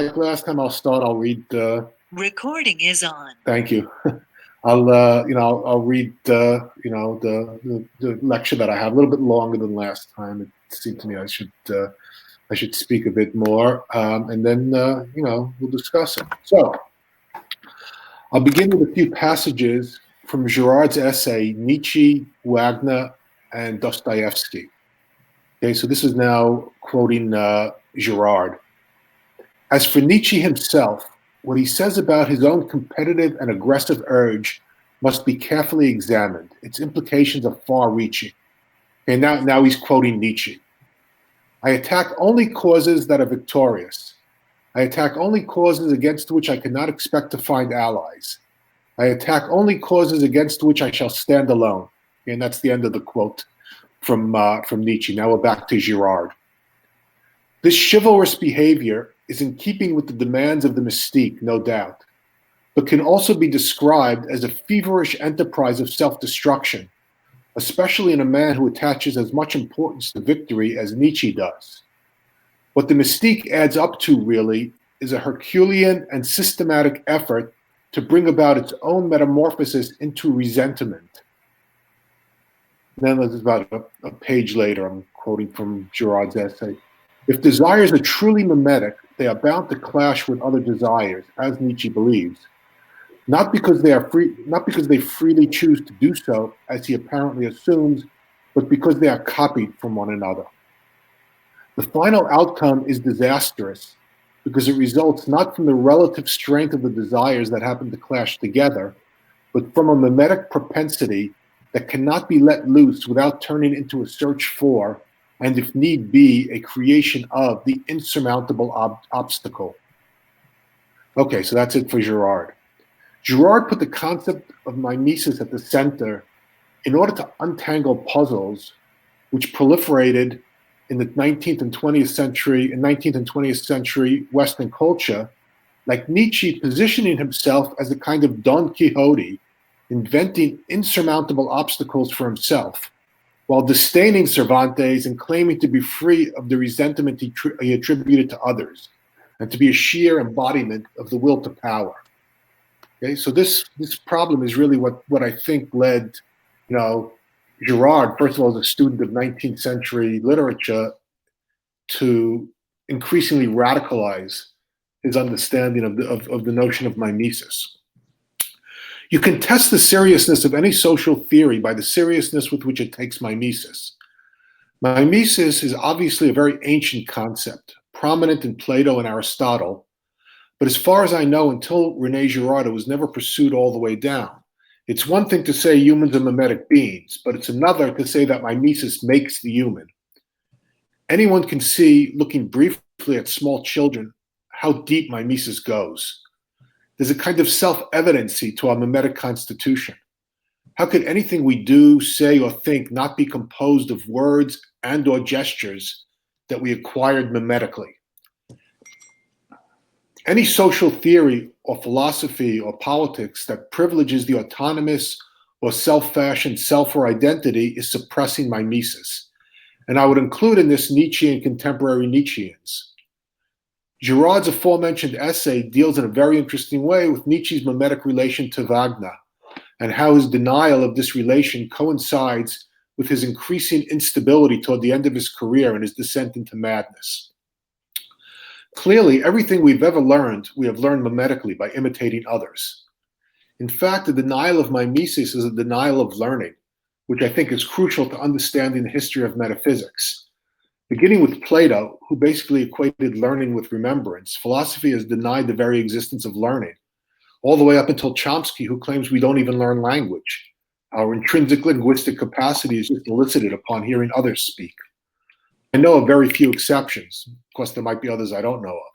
like last time, I'll read. Recording is on. Thank you. I'll read, the lecture that I have a little bit longer than last time. It seemed to me I should speak a bit more, and then, we'll discuss it. So I'll begin with a few passages from Girard's essay, Nietzsche, Wagner, and Dostoevsky. Okay, so this is now quoting Girard. As for Nietzsche himself, what he says about his own competitive and aggressive urge must be carefully examined. Its implications are far-reaching. And now he's quoting Nietzsche. I attack only causes that are victorious. I attack only causes against which I cannot expect to find allies. I attack only causes against which I shall stand alone. And that's the end of the quote from Nietzsche. Now we're back to Girard. This chivalrous behavior is in keeping with the demands of the mystique, no doubt, but can also be described as a feverish enterprise of self-destruction, especially in a man who attaches as much importance to victory as Nietzsche does. What the mystique adds up to, really, is a Herculean and systematic effort to bring about its own metamorphosis into resentment. And then there's about a page later, I'm quoting from Girard's essay. If desires are truly mimetic, they are bound to clash with other desires, as Nietzsche believes, not because they freely choose to do so, as he apparently assumes, but because they are copied from one another. The final outcome is disastrous because it results not from the relative strength of the desires that happen to clash together, but from a mimetic propensity that cannot be let loose without turning into a search for, and if need be, a creation of the insurmountable obstacle. Okay, so that's it for Girard. Girard put the concept of mimesis at the center in order to untangle puzzles which proliferated in the 19th and 20th century Western culture, like Nietzsche positioning himself as a kind of Don Quixote, inventing insurmountable obstacles for himself, while disdaining Cervantes and claiming to be free of the resentment he attributed to others, and to be a sheer embodiment of the will to power. Okay, so this problem is really what I think led, Girard, first of all, as a student of 19th century literature, to increasingly radicalize his understanding of the notion of mimesis. You can test the seriousness of any social theory by the seriousness with which it takes mimesis. Mimesis is obviously a very ancient concept, prominent in Plato and Aristotle, but as far as I know, until René Girard, it was never pursued all the way down. It's one thing to say humans are mimetic beings, but it's another to say that mimesis makes the human. Anyone can see, looking briefly at small children, how deep mimesis goes. There's a kind of self-evidency to our mimetic constitution. How could anything we do, say, or think not be composed of words and or gestures that we acquired mimetically? Any social theory or philosophy or politics that privileges the autonomous or self-fashioned self or identity is suppressing mimesis. And I would include in this Nietzsche and contemporary Nietzscheans. Girard's aforementioned essay deals in a very interesting way with Nietzsche's mimetic relation to Wagner, and how his denial of this relation coincides with his increasing instability toward the end of his career and his descent into madness. Clearly, everything we've ever learned, we have learned mimetically by imitating others. In fact, the denial of mimesis is a denial of learning, which I think is crucial to understanding the history of metaphysics. Beginning with Plato, who basically equated learning with remembrance, philosophy has denied the very existence of learning, all the way up until Chomsky, who claims we don't even learn language. Our intrinsic linguistic capacity is just elicited upon hearing others speak. I know of very few exceptions. Of course, there might be others I don't know of.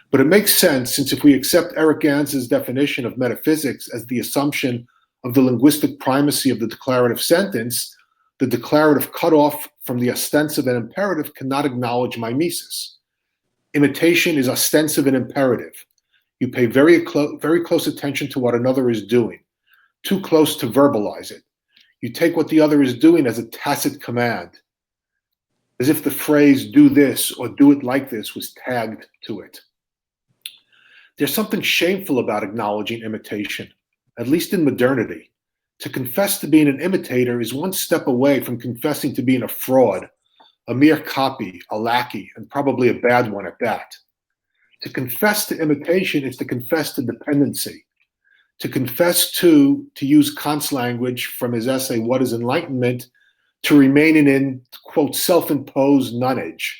But it makes sense, since if we accept Eric Ganz's definition of metaphysics as the assumption of the linguistic primacy of the declarative sentence, the declarative cutoff from the ostensive and imperative cannot acknowledge mimesis. Imitation is ostensive and imperative. You pay very close attention to what another is doing, too close to verbalize it. You take what the other is doing as a tacit command, as if the phrase "do this" or "do it like this" was tagged to it. There's something shameful about acknowledging imitation, at least in modernity. To confess to being an imitator is one step away from confessing to being a fraud, a mere copy, a lackey, and probably a bad one at that. To confess to imitation is to confess to dependency. To confess to use Kant's language from his essay, What is Enlightenment, to remaining in, quote, self-imposed nonage,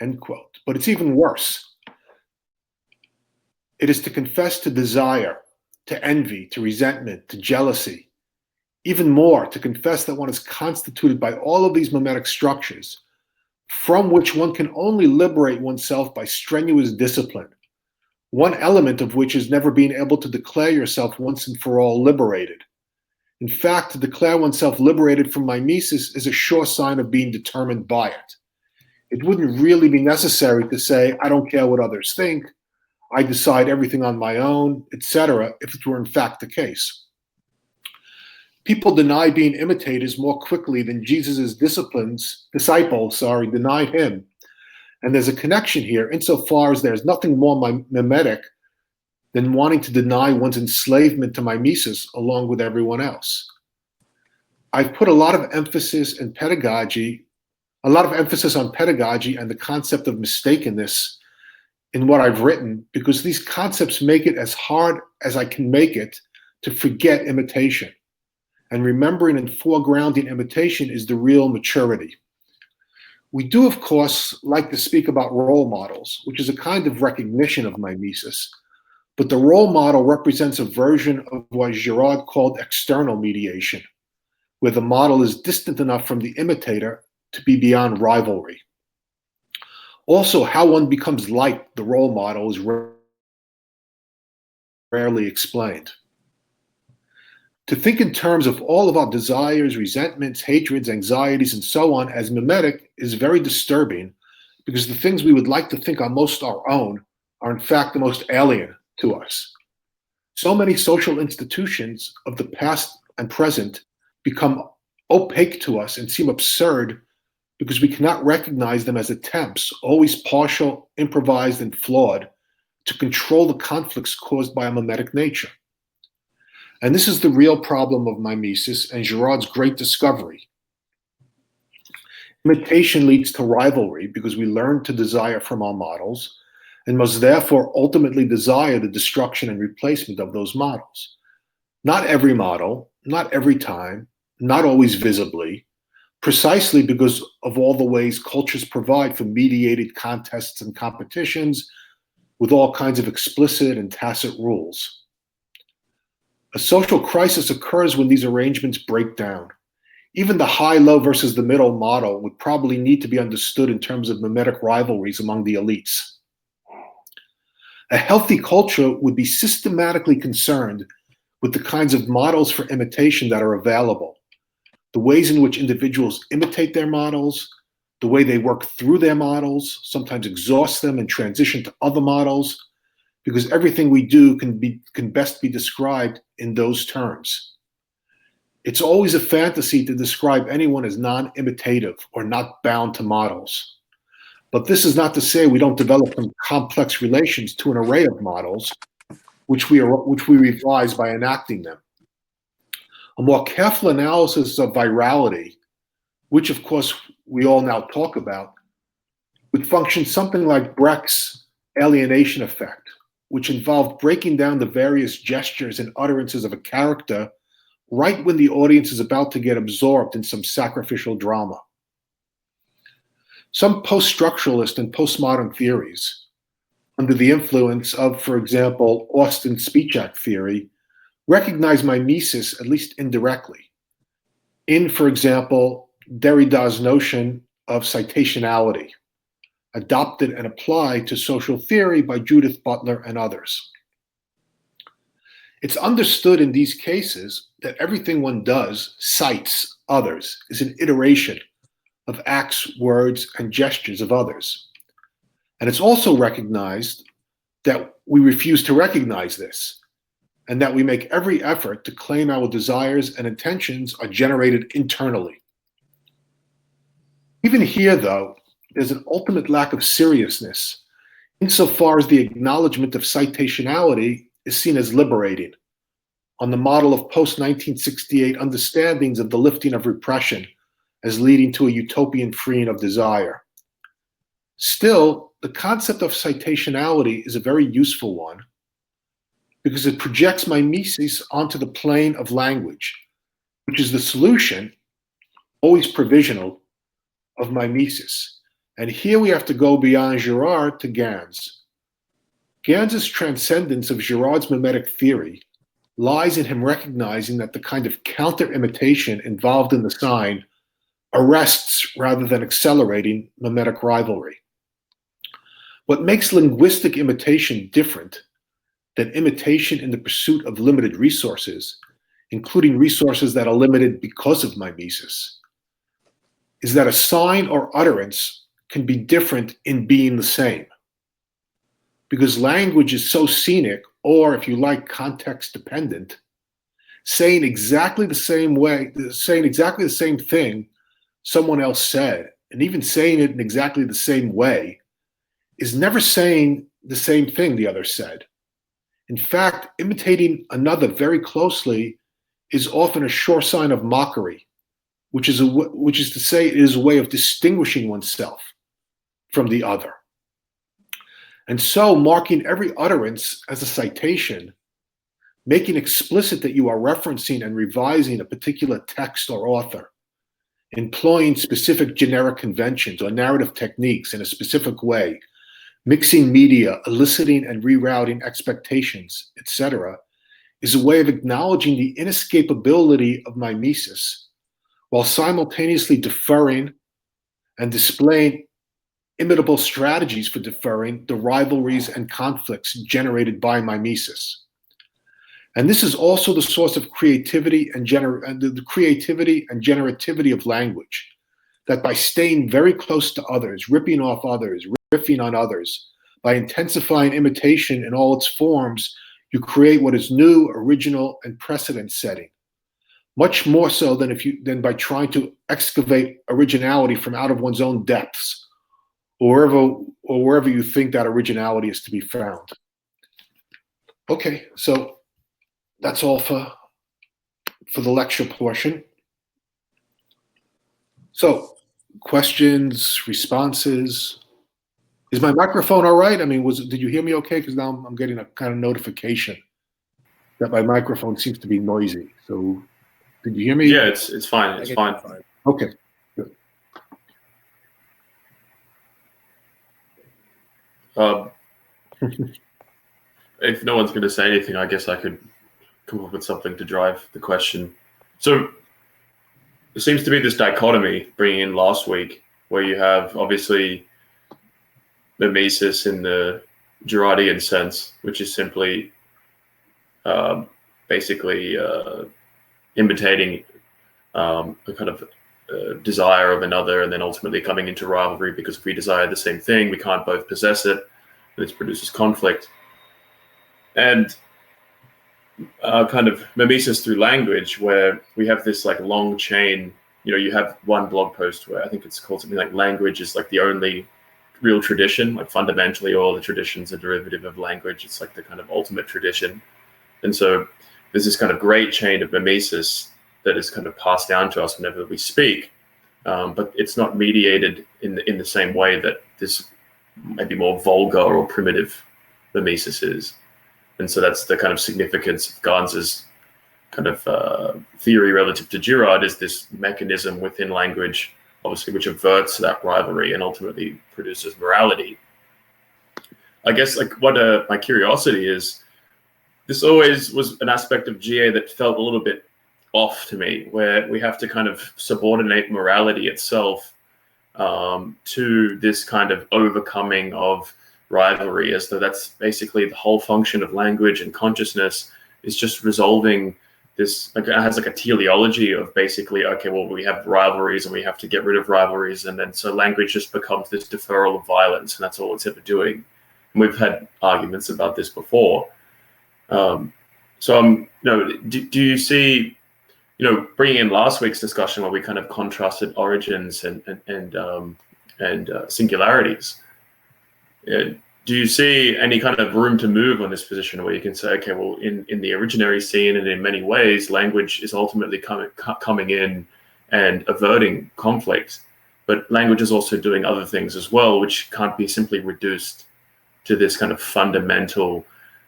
end quote. But it's even worse. It is to confess to desire, to envy, to resentment, to jealousy. Even more, to confess that one is constituted by all of these mimetic structures, from which one can only liberate oneself by strenuous discipline, one element of which is never being able to declare yourself once and for all liberated. In fact, to declare oneself liberated from mimesis is a sure sign of being determined by it. It wouldn't really be necessary to say, I don't care what others think, I decide everything on my own, etc., if it were in fact the case. People deny being imitators more quickly than Jesus' disciples denied him. And there's a connection here insofar as there's nothing more mimetic than wanting to deny one's enslavement to mimesis along with everyone else. I've put a lot of emphasis on pedagogy and the concept of mistakenness in what I've written, because these concepts make it as hard as I can make it to forget imitation. And remembering and foregrounding imitation is the real maturity. We do, of course, like to speak about role models, which is a kind of recognition of mimesis. But the role model represents a version of what Girard called external mediation, where the model is distant enough from the imitator to be beyond rivalry. Also, how one becomes like the role model is rarely explained. To think in terms of all of our desires, resentments, hatreds, anxieties, and so on as mimetic is very disturbing, because the things we would like to think are most our own are in fact the most alien to us. So many social institutions of the past and present become opaque to us and seem absurd because we cannot recognize them as attempts, always partial, improvised, and flawed, to control the conflicts caused by a mimetic nature. And this is the real problem of mimesis and Girard's great discovery. Imitation leads to rivalry because we learn to desire from our models and must therefore ultimately desire the destruction and replacement of those models. Not every model, not every time, not always visibly, precisely because of all the ways cultures provide for mediated contests and competitions with all kinds of explicit and tacit rules. A social crisis occurs when these arrangements break down. Even the high-low versus the middle model would probably need to be understood in terms of mimetic rivalries among the elites. A healthy culture would be systematically concerned with the kinds of models for imitation that are available, the ways in which individuals imitate their models, the way they work through their models, sometimes exhaust them and transition to other models, because everything we do can best be described in those terms. It's always a fantasy to describe anyone as non-imitative or not bound to models. But this is not to say we don't develop some complex relations to an array of models, which we revise by enacting them. A more careful analysis of virality, which of course we all now talk about, would function something like Brecht's alienation effect, which involved breaking down the various gestures and utterances of a character right when the audience is about to get absorbed in some sacrificial drama. Some post-structuralist and postmodern theories, under the influence of, for example, Austin's speech act theory, recognize mimesis, at least indirectly, in, for example, Derrida's notion of citationality, adopted and applied to social theory by Judith Butler and others. It's understood in these cases that everything one does, cites others, is an iteration of acts, words, and gestures of others. And it's also recognized that we refuse to recognize this, and that we make every effort to claim our desires and intentions are generated internally. Even here, though, there's an ultimate lack of seriousness insofar as the acknowledgement of citationality is seen as liberating, on the model of post-1968 understandings of the lifting of repression as leading to a utopian freeing of desire. Still, the concept of citationality is a very useful one because it projects mimesis onto the plane of language, which is the solution, always provisional, of mimesis. And here we have to go beyond Girard to Gans. Gans's transcendence of Girard's mimetic theory lies in him recognizing that the kind of counter-imitation involved in the sign arrests rather than accelerating mimetic rivalry. What makes linguistic imitation different than imitation in the pursuit of limited resources, including resources that are limited because of mimesis, is that a sign or utterance can be different in being the same. Because language is so scenic, or if you like, context dependent, saying exactly the same thing someone else said, and even saying it in exactly the same way, is never saying the same thing the other said. In fact, imitating another very closely is often a sure sign of mockery, which is to say it is a way of distinguishing oneself from the other. And so marking every utterance as a citation, making explicit that you are referencing and revising a particular text or author, employing specific generic conventions or narrative techniques in a specific way, mixing media, eliciting and rerouting expectations, etc., is a way of acknowledging the inescapability of mimesis while simultaneously deferring and displaying imitable strategies for deferring the rivalries and conflicts generated by mimesis. And this is also the source of creativity and the creativity and generativity of language, that by staying very close to others, ripping off others, riffing on others, by intensifying imitation in all its forms, you create what is new, original, and precedent-setting. Much more so than by trying to excavate originality from out of one's own depths, or wherever you think that originality is to be found. Okay, so that's all for the lecture portion. So, questions, responses? Is my microphone all right? I mean, did you hear me okay? Because now I'm getting a kind of notification that my microphone seems to be noisy. So, did you hear me? Yeah, it's fine. It's fine. Okay, good. If no one's going to say anything, I guess I could come up with something to drive the question. So there seems to be this dichotomy bringing in last week, where you have obviously mimesis in the Girardian sense, which is simply basically imitating a kind of desire of another, and then ultimately coming into rivalry, because if we desire the same thing, we can't both possess it, and this produces conflict. And kind of mimesis through language, where we have this like long chain. You know, you have one blog post where I think it's called something like language is like the only real tradition. Like fundamentally, all the traditions are derivative of language. It's like the kind of ultimate tradition. And so there's this kind of great chain of mimesis that is kind of passed down to us whenever we speak, but it's not mediated in the same way that this maybe more vulgar or primitive mimesis is. And so that's the kind of significance of Gans's kind of theory relative to Girard, is this mechanism within language, obviously, which averts that rivalry and ultimately produces morality. I guess like what my curiosity is, this always was an aspect of GA that felt a little bit off to me, where we have to kind of subordinate morality itself to this kind of overcoming of rivalry, as though that's basically the whole function of language and consciousness, is just resolving this. Like, it has like a teleology of basically, okay, well, we have rivalries and we have to get rid of rivalries, and then so language just becomes this deferral of violence, and that's all it's ever doing. And we've had arguments about this before. So do you see, bringing in last week's discussion where we kind of contrasted origins and singularities? do you see any kind of room to move on this position where you can say, okay, well, in the originary scene and in many ways, language is ultimately coming in and averting conflict, but language is also doing other things as well, which can't be simply reduced to this kind of fundamental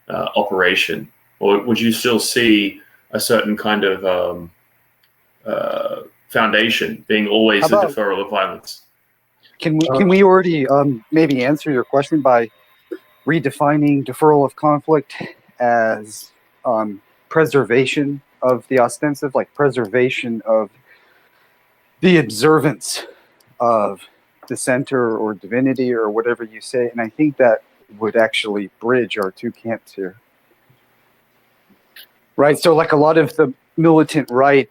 operation? Or would you still see a certain kind of foundation being always the deferral of violence? Can we already maybe answer your question by redefining deferral of conflict as preservation of the ostensive, like preservation of the observance of the center or divinity or whatever you say? And I think that would actually bridge our two camps here. Right, so like a lot of the militant right,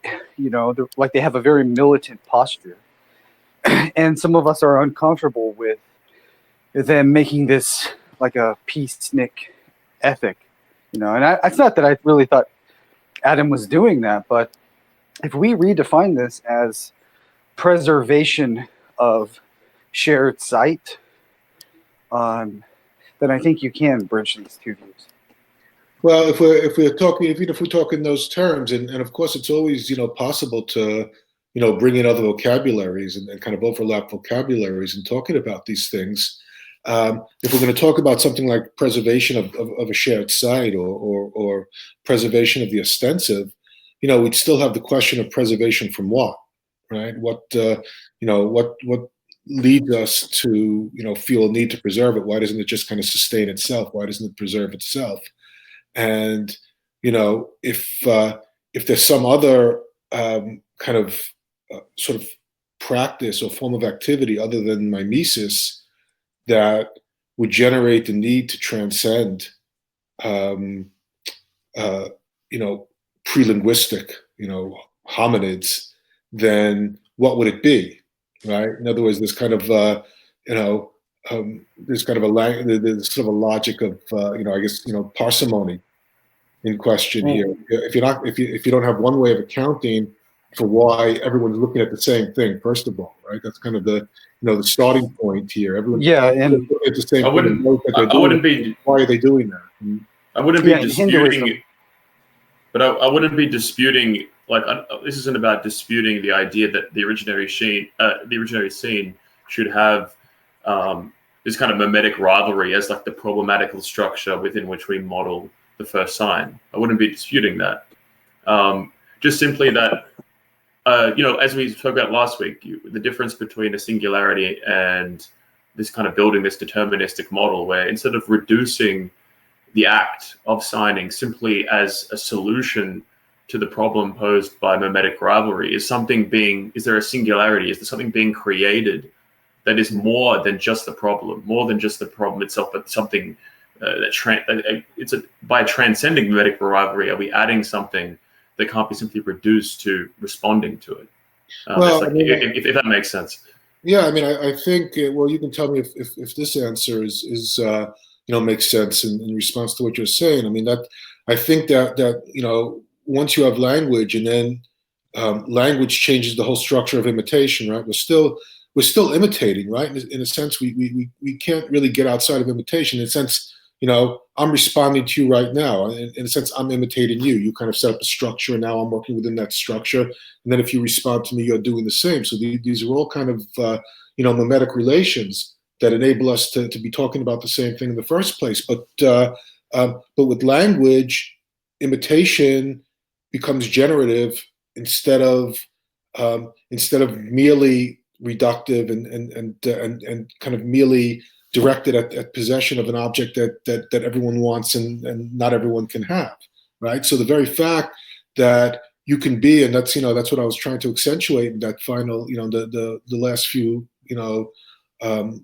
like they have a very militant posture. And some of us are uncomfortable with them making this like a peacenik ethic, and it's not that I really thought Adam was doing that, but if we redefine this as preservation of shared sight, then I think you can bridge these two views. Well, if we're talking, even if we talk in those terms, and of course it's always possible to bring in other vocabularies and kind of overlap vocabularies and talking about these things. If we're going to talk about something like preservation of a shared site or preservation of the ostensive, we'd still have the question of preservation from what, right? What what leads us to feel a need to preserve it? Why doesn't it just kind of sustain itself? Why doesn't it preserve itself? And if there's some other kind of sort of practice or form of activity other than mimesis that would generate the need to transcend, pre-linguistic, hominids, then what would it be, right? In other words, there's kind of, there's kind of there's sort of a logic of, I guess, parsimony in question here. If you don't have one way of accounting for why everyone's looking at the same thing, first of all, right? That's kind of the the starting point here. Everyone's and looking at the same thing. Why are they doing that? I wouldn't be disputing, but I wouldn't be disputing. Like this isn't about disputing the idea that the originary scene should have this kind of mimetic rivalry as like the problematical structure within which we model the first sign. I wouldn't be disputing that. Just simply that, as we spoke about last week, the difference between a singularity and this kind of building this deterministic model where instead of reducing the act of signing simply as a solution to the problem posed by mimetic rivalry, is there a singularity? Is there something being created that is more than just the problem itself, but something by transcending mimetic rivalry, are we adding something that can't be simply reduced to responding to it? If that makes sense. Yeah, I mean, I think. Well, you can tell me if this answer is makes sense in response to what you're saying. I mean, I think that once you have language and then language changes the whole structure of imitation, right? We're still imitating, right? In a sense, we can't really get outside of imitation. In a sense, I'm responding to you right now. In a sense, I'm imitating you. You kind of set up a structure, and now I'm working within that structure. And then if you respond to me, you're doing the same. So these are all kind of mimetic relations that enable us to be talking about the same thing in the first place. But with language, imitation becomes generative instead of merely reductive and kind of merely directed at possession of an object that everyone wants and not everyone can have, right? So the very fact that you can be, and that's what I was trying to accentuate in that final, the last few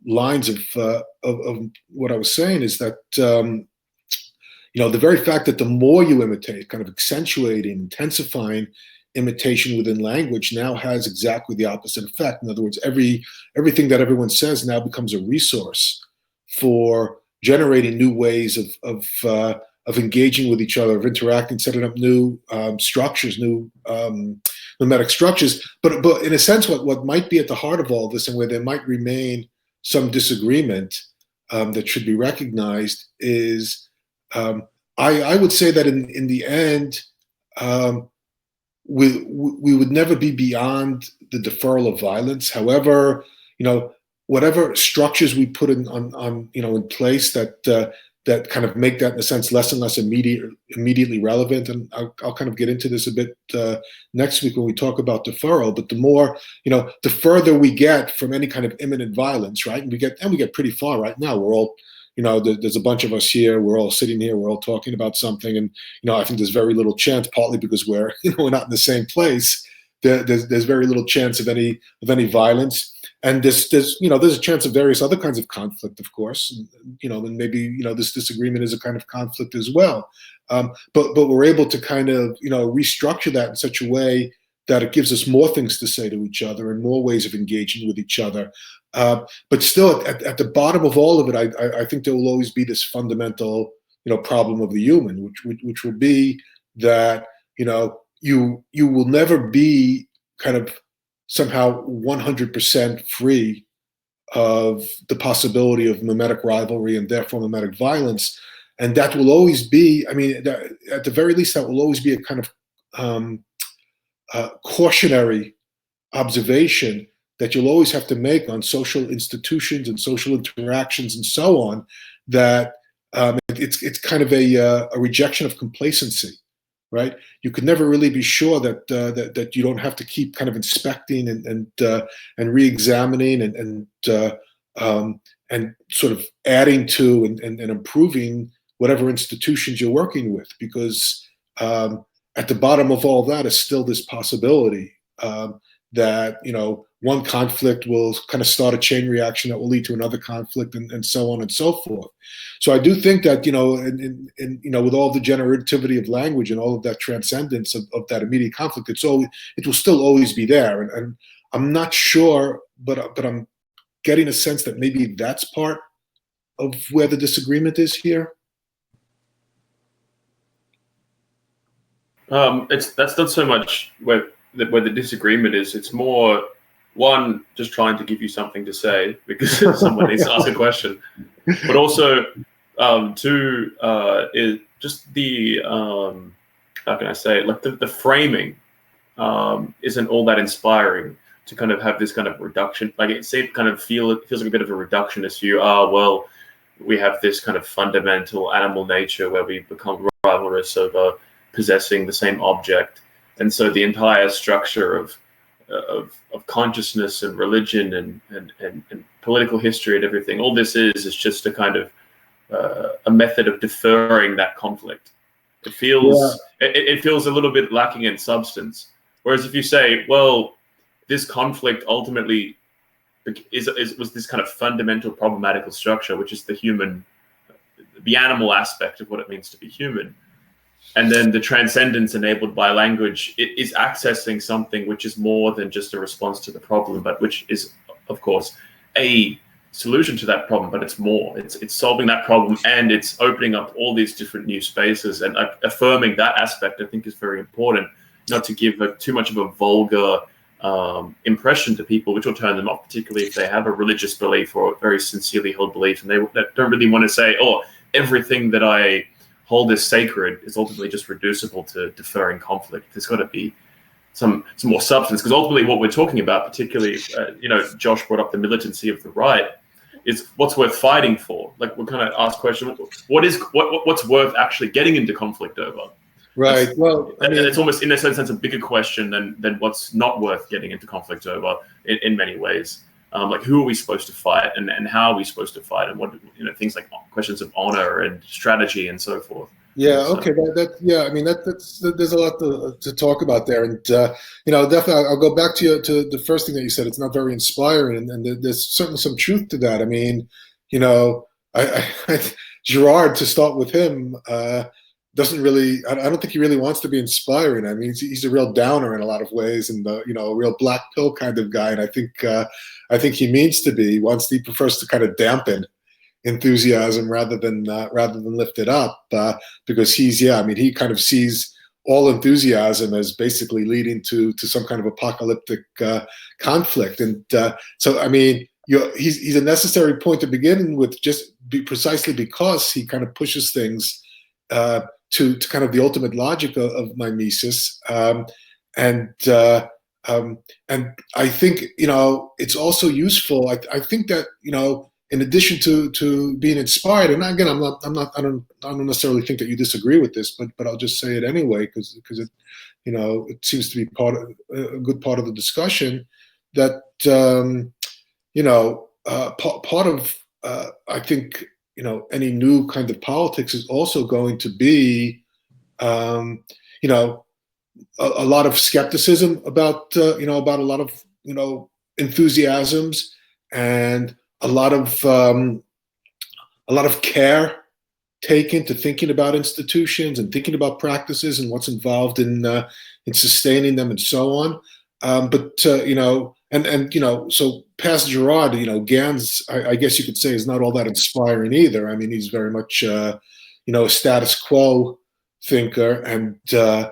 lines of what I was saying is that the very fact that the more you imitate, kind of accentuating, intensifying imitation within language now has exactly the opposite effect. In other words, everything that everyone says now becomes a resource for generating new ways of engaging with each other, of interacting, setting up new structures, new mimetic structures. But in a sense, what might be at the heart of all this, and where there might remain some disagreement, that should be recognized is, I would say that in the end, we would never be beyond the deferral of violence. However, whatever structures we put in place that kind of make that in a sense less and less immediately relevant. And I'll kind of get into this a bit next week when we talk about deferral. But the more, the further we get from any kind of imminent violence, right? And we get pretty far right now. We're all, there's a bunch of us here. We're all sitting here. We're all talking about something, and I think there's very little chance, partly because we're we're not in the same place. There's very little chance of any violence. And there's a chance of various other kinds of conflict, of course, and maybe this disagreement is a kind of conflict as well. But we're able to kind of restructure that in such a way that it gives us more things to say to each other and more ways of engaging with each other. But still, at the bottom of all of it, I think there will always be this fundamental problem of the human, which will be that you will never be kind of somehow 100% free of the possibility of mimetic rivalry and therefore mimetic violence. And that will always be, at the very least, that will always be a kind of cautionary observation that you'll always have to make on social institutions and social interactions and so on, that it's kind of a rejection of complacency. Right, you could never really be sure that that you don't have to keep kind of inspecting and re-examining and sort of adding to and improving whatever institutions you're working with, because at the bottom of all that is still this possibility that one conflict will kind of start a chain reaction that will lead to another conflict, and so on and so forth. So I do think that with all the generativity of language and all of that transcendence of that immediate conflict, it will still always be there. And I'm not sure, but I'm getting a sense that maybe that's part of where the disagreement is here. That's not so much where the disagreement is. It's more, one, just trying to give you something to say because someone needs to ask a question, but also two, is just the how can I say it? Like the framing isn't all that inspiring to kind of have this kind of reduction. Like it feels like a bit of a reductionist view. Well, we have this kind of fundamental animal nature where we become rivalrous over possessing the same object, and so the entire structure of consciousness and religion and political history and everything, all this is just a kind of a method of deferring that conflict. It feels it feels a little bit lacking in substance. Whereas if you say, well, this conflict ultimately was this kind of fundamental problematical structure, which is the animal aspect of what it means to be human. And then the transcendence enabled by language, it is accessing something which is more than just a response to the problem, but which is, of course, a solution to that problem, but it's more. It's solving that problem, and it's opening up all these different new spaces, and affirming that aspect, I think, is very important, not to give too much of a vulgar impression to people, which will turn them off, particularly if they have a religious belief or a very sincerely held belief, and they don't really want to say, oh, everything that I hold as sacred is ultimately just reducible to deferring conflict. There's got to be some more substance, because ultimately what we're talking about, particularly, Josh brought up the militancy of the right, is what's worth fighting for. Like, we're kind of asked questions, what's worth actually getting into conflict over? Right. It's almost, in a sense, a bigger question than what's not worth getting into conflict over in many ways. Like, who are we supposed to fight, and how are we supposed to fight, and what things like questions of honor and strategy and so forth. Yeah. Okay. That's there's a lot to talk about there, and definitely I'll go back to the first thing that you said. It's not very inspiring, and there's certainly some truth to that. I mean, Girard, to start with him, doesn't really. I don't think he really wants to be inspiring. I mean, he's a real downer in a lot of ways, and a real black pill kind of guy. And I think he means to be. He prefers to kind of dampen enthusiasm rather than lift it up, because he kind of sees all enthusiasm as basically leading to some kind of apocalyptic conflict. And so, I mean, he's a necessary point to begin with, just precisely because he kind of pushes things to kind of the ultimate logic of mimesis, and and I think it's also useful. I think that in addition to being inspired, and again, I don't necessarily think that you disagree with this, but I'll just say it anyway because it it seems to be a good part of the discussion that part of I think any new kind of politics is also going to be a lot of skepticism about about a lot of enthusiasms, and a lot of care taken to thinking about institutions and thinking about practices and what's involved in sustaining them and so on. But so past Girard, Gans, I guess you could say, is not all that inspiring either. I mean, he's very much a status quo thinker, and I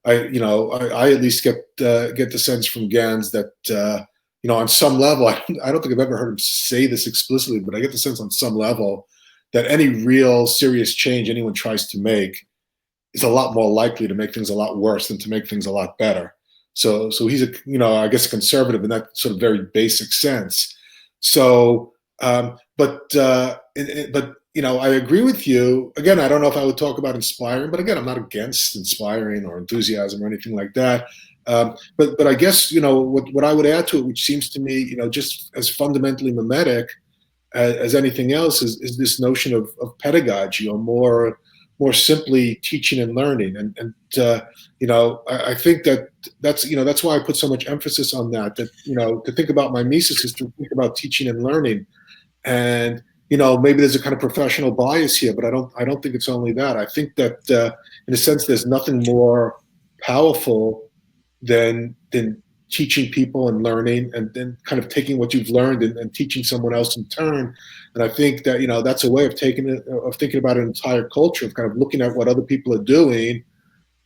at least get the sense from Gans that on some level, I don't think I've ever heard him say this explicitly, but I get the sense on some level that any real serious change anyone tries to make is a lot more likely to make things a lot worse than to make things a lot better. So he's I guess a conservative in that sort of very basic sense. So, but I agree with you. Again, I don't know if I would talk about inspiring, but again, I'm not against inspiring or enthusiasm or anything like that. But I guess what I would add to it, which seems to me just as fundamentally mimetic as anything else, is this notion of pedagogy, or more simply teaching and learning. And I think that's why I put so much emphasis on that. That to think about mimesis is to think about teaching and learning. And maybe there's a kind of professional bias here, but I don't think it's only that. I think that in a sense, there's nothing more powerful than teaching people and learning, and then kind of taking what you've learned and teaching someone else in turn. And I think that that's a way of thinking about an entire culture, of kind of looking at what other people are doing,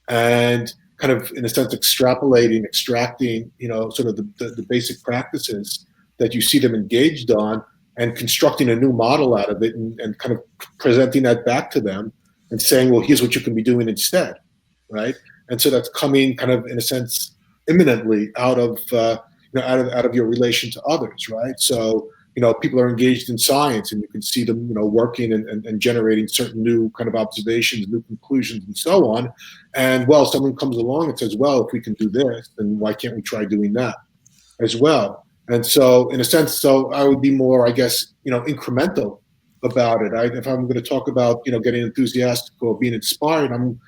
and kind of in a sense extrapolating, extracting sort of the basic practices that you see them engaged on, and constructing a new model out of it, and kind of presenting that back to them and saying, well, here's what you can be doing instead, right? And so that's coming kind of in a sense imminently out of out of your relation to others, right? So people are engaged in science, and you can see them working and generating certain new kind of observations, new conclusions, and so on. And well, someone comes along and says, well, if we can do this, then why can't we try doing that as well? And so in a sense, I would be more, I guess, incremental about it. If I'm going to talk about getting enthusiastic or being inspired, I'm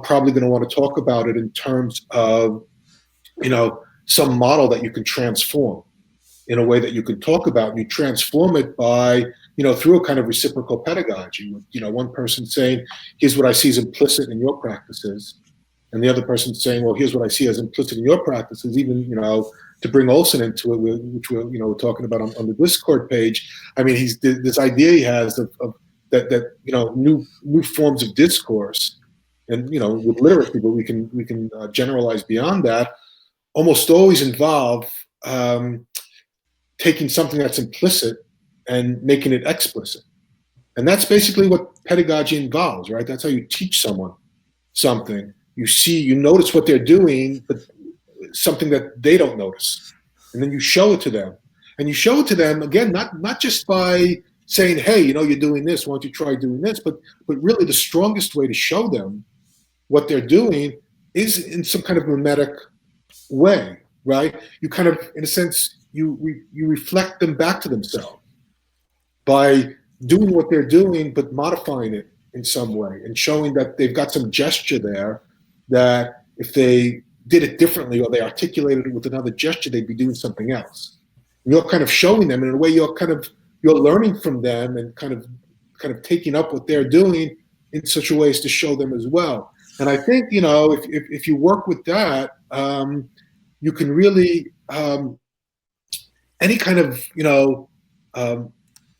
probably going to want to talk about it in terms of some model that you can transform in a way that you can talk about, and you transform it by through a kind of reciprocal pedagogy, with one person saying, here's what I see as implicit in your practices, and the other person saying, well, here's what I see as implicit in your practices. Even to bring Olson into it, which we're talking about on the Discord page. I mean, this idea he has of that new forms of discourse, and with literacy, but we can generalize beyond that, almost always involve taking something that's implicit and making it explicit. And that's basically what pedagogy involves, right? That's how you teach someone something. You notice what they're doing, but something that they don't notice. And then you show it to them. And you show it to them, again, not just by saying, hey, you're doing this, why don't you try doing this? But really the strongest way to show them what they're doing is in some kind of mimetic way, right? You kind of, in a sense, you reflect them back to themselves by doing what they're doing, but modifying it in some way, and showing that they've got some gesture there that if they did it differently, or they articulated it with another gesture, they'd be doing something else. And you're kind of showing them, and in a way you're learning from them, and kind of taking up what they're doing in such a way as to show them as well. And I think, if you work with that, you can really, any kind of,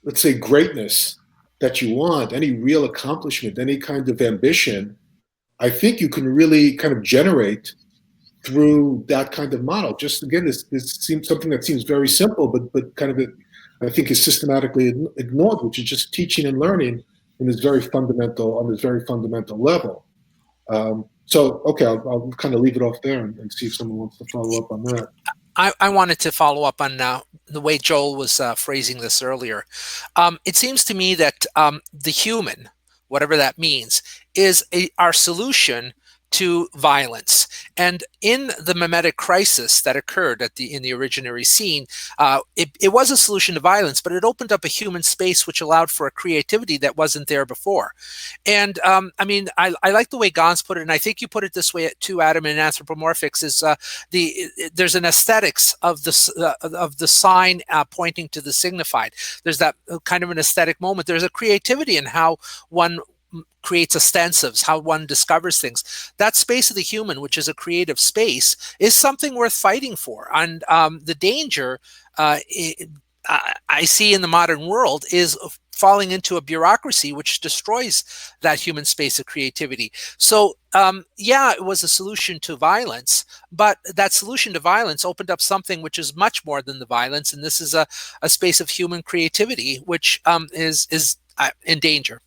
let's say, greatness that you want, any real accomplishment, any kind of ambition, I think you can really kind of generate through that kind of model. Just again, this seems something that seems very simple, but kind of I think is systematically ignored, which is just teaching and learning in this very fundamental on this very fundamental level. So, okay, I'll kind of leave it off there and see if someone wants to follow up on that. I wanted to follow up on the way Joel was phrasing this earlier. It seems to me that the human, whatever that means, is our solution to violence. And in the mimetic crisis that occurred in the originary scene, it was a solution to violence, but it opened up a human space which allowed for a creativity that wasn't there before. And I mean, I like the way Gans put it, and I think you put it this way too, Adam, in Anthropomorphics, is there's an aesthetics of the sign pointing to the signified. There's that kind of an aesthetic moment. There's a creativity in how one creates ostensives, how one discovers things. That space of the human, which is a creative space, is something worth fighting for. And the danger I see in the modern world is falling into a bureaucracy which destroys that human space of creativity. So yeah, it was a solution to violence, but that solution to violence opened up something which is much more than the violence, and this is a space of human creativity which is in danger.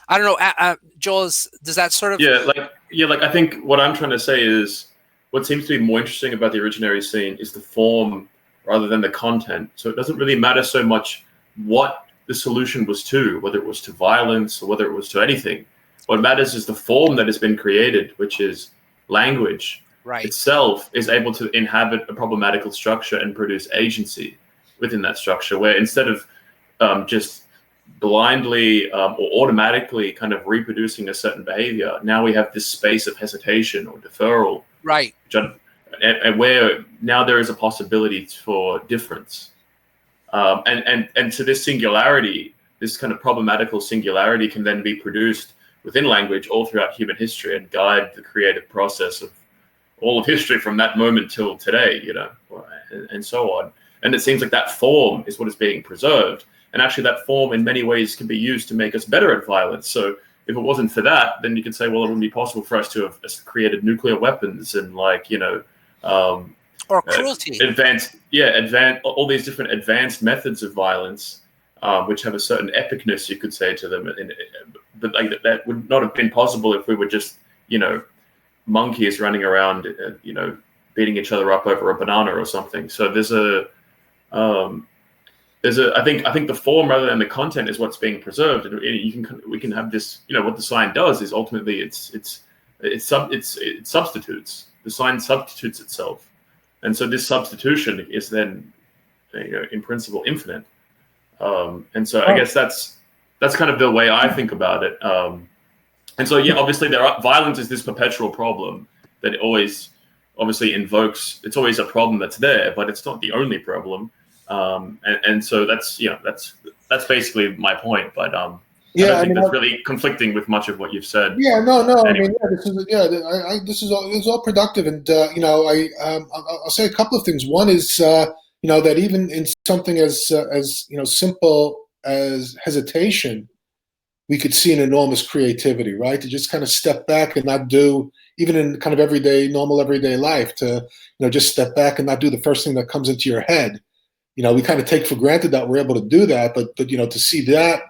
I don't know, Joel, does that sort of... like I think what I'm trying to say is what seems to be more interesting about the originary scene is the form rather than the content. So it doesn't really matter so much what the solution was to, whether it was to violence or whether it was to anything. What matters is the form that has been created, which is language itself is able to inhabit a problematical structure and produce agency within that structure, where instead of just blindly or automatically kind of reproducing a certain behavior, now we have this space of hesitation or deferral, and where now there is a possibility for difference, and to this singularity, this kind of problematical singularity can then be produced within language all throughout human history and guide the creative process of all of history from that moment till today, and so on. And it seems like that form is what is being preserved. And actually that form in many ways can be used to make us better at violence. So if it wasn't for that, then you could say, well, it wouldn't be possible for us to have created nuclear weapons and or cruelty. Advanced, all these different advanced methods of violence, which have a certain epicness, you could say, to them. But like that would not have been possible if we were just, monkeys running around, beating each other up over a banana or something. So I think the form rather than the content is what's being preserved, and we can have this. What the sign does is ultimately it substitutes. The sign substitutes itself, and so this substitution is then, in principle, infinite. And so I guess that's kind of the way I think about it. And so obviously violence is this perpetual problem that always obviously invokes. It's always a problem that's there, but it's not the only problem. And so that's basically my point. But I don't think that's really conflicting with much of what you've said. Yeah, no. Anyway. This is all productive, and I'll say a couple of things. One is that even in something as simple as hesitation, we could see an enormous creativity, right? To just kind of step back and not do, even in kind of normal everyday life, to just step back and not do the first thing that comes into your head. We kind of take for granted that we're able to do that, but to see that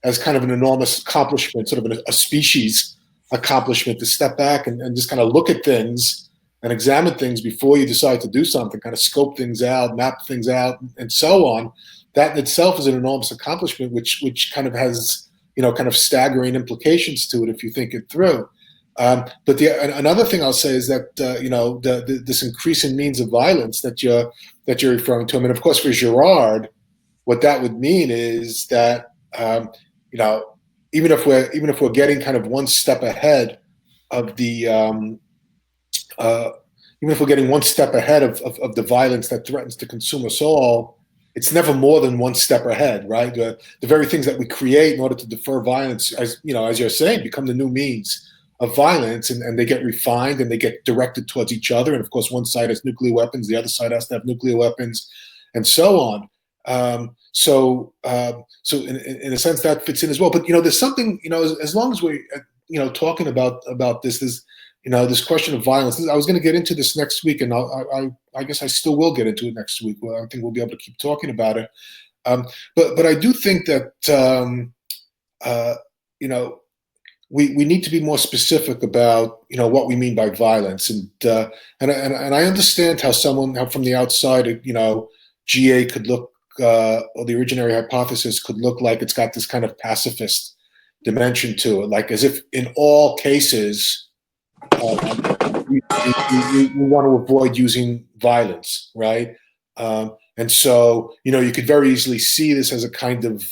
as kind of an enormous accomplishment, sort of a species accomplishment, to step back and just kind of look at things and examine things before you decide to do something, kind of scope things out, map things out, and so on. That in itself is an enormous accomplishment, which kind of has kind of staggering implications to it if you think it through. But another thing I'll say is that this increasing means of violence that you're referring to. I mean, of course, for Girard, what that would mean is that even if we're getting kind of one step ahead of the even if we're getting one step ahead of the violence that threatens to consume us all, it's never more than one step ahead, right? The very things that we create in order to defer violence, as you're saying, become the new means of violence, and they get refined and they get directed towards each other. And of course, one side has nuclear weapons, the other side has to have nuclear weapons, and so on. So in a sense that fits in as well. But there's something, as long as we're talking about this, this question of violence. I was going to get into this next week, and I guess I still will get into it next week. Well, I think we'll be able to keep talking about it. But I do think that uh, you know, we need to be more specific about what we mean by violence, and I understand how from the outside, GA could look, or the originary hypothesis could look like it's got this kind of pacifist dimension to it, like as if in all cases we want to avoid using violence, right? And so you could very easily see this as a kind of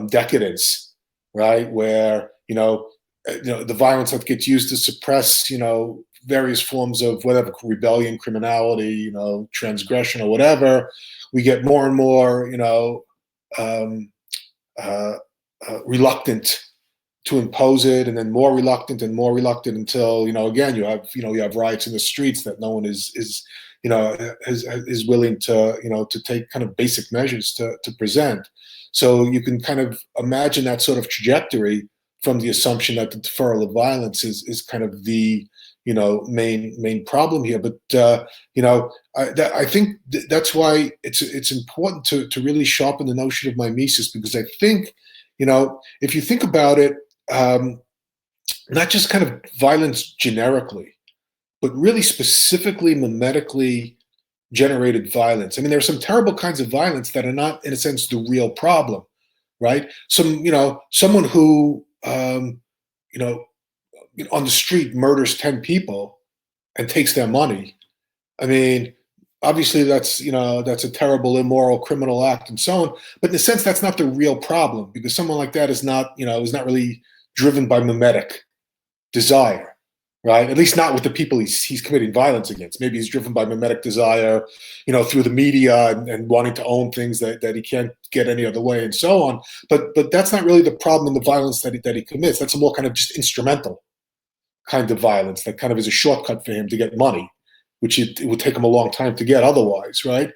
decadence, right, where the violence that gets used to suppress various forms of whatever rebellion, criminality, transgression or whatever, we get more and more um, reluctant to impose it, and then more reluctant and more reluctant until again you have riots in the streets that no one is willing to take kind of basic measures to present. So you can kind of imagine that sort of trajectory from the assumption that the deferral of violence is kind of the main problem here. But I think that's why it's important to really sharpen the notion of mimesis, because I think if you think about it, not just kind of violence generically, but really specifically mimetically generated violence. I mean, there are some terrible kinds of violence that are not, in a sense, the real problem, right? Someone who, on the street murders 10 people and takes their money. I mean, obviously that's a terrible, immoral, criminal act and so on. But in a sense, that's not the real problem, because someone like that is not really driven by mimetic desire, right? At least not with the people he's committing violence against. Maybe he's driven by mimetic desire, through the media and wanting to own things that he can't get any other way and so on. But that's not really the problem in the violence that he commits. That's a more kind of just instrumental kind of violence that kind of is a shortcut for him to get money, which it would take him a long time to get otherwise, right?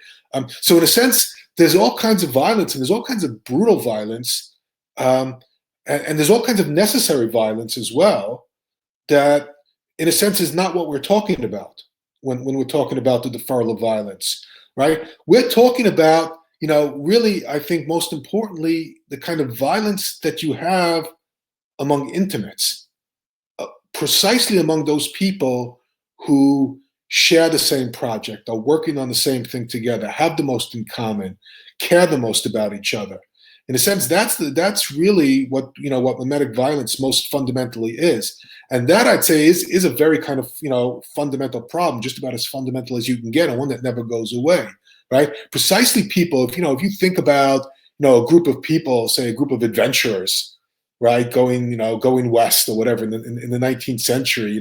So in a sense, there's all kinds of violence, and there's all kinds of brutal violence, and there's all kinds of necessary violence as well, that in a sense is not what we're talking about when we're talking about the deferral of violence, right? We're talking about, really, I think most importantly, the kind of violence that you have among intimates, precisely among those people who share the same project, are working on the same thing together, have the most in common, care the most about each other. In a sense, that's really what mimetic violence most fundamentally is, and that I'd say is a very kind of fundamental problem, just about as fundamental as you can get, and one that never goes away, right? Precisely, people, if you think about a group of people, say a group of adventurers, right, going west or whatever in the 19th century,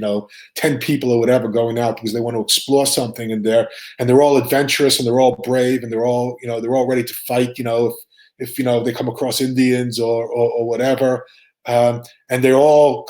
10 people or whatever going out because they want to explore something, and they're all adventurous and they're all brave and they're all ready to fight, if they come across Indians or whatever, and they all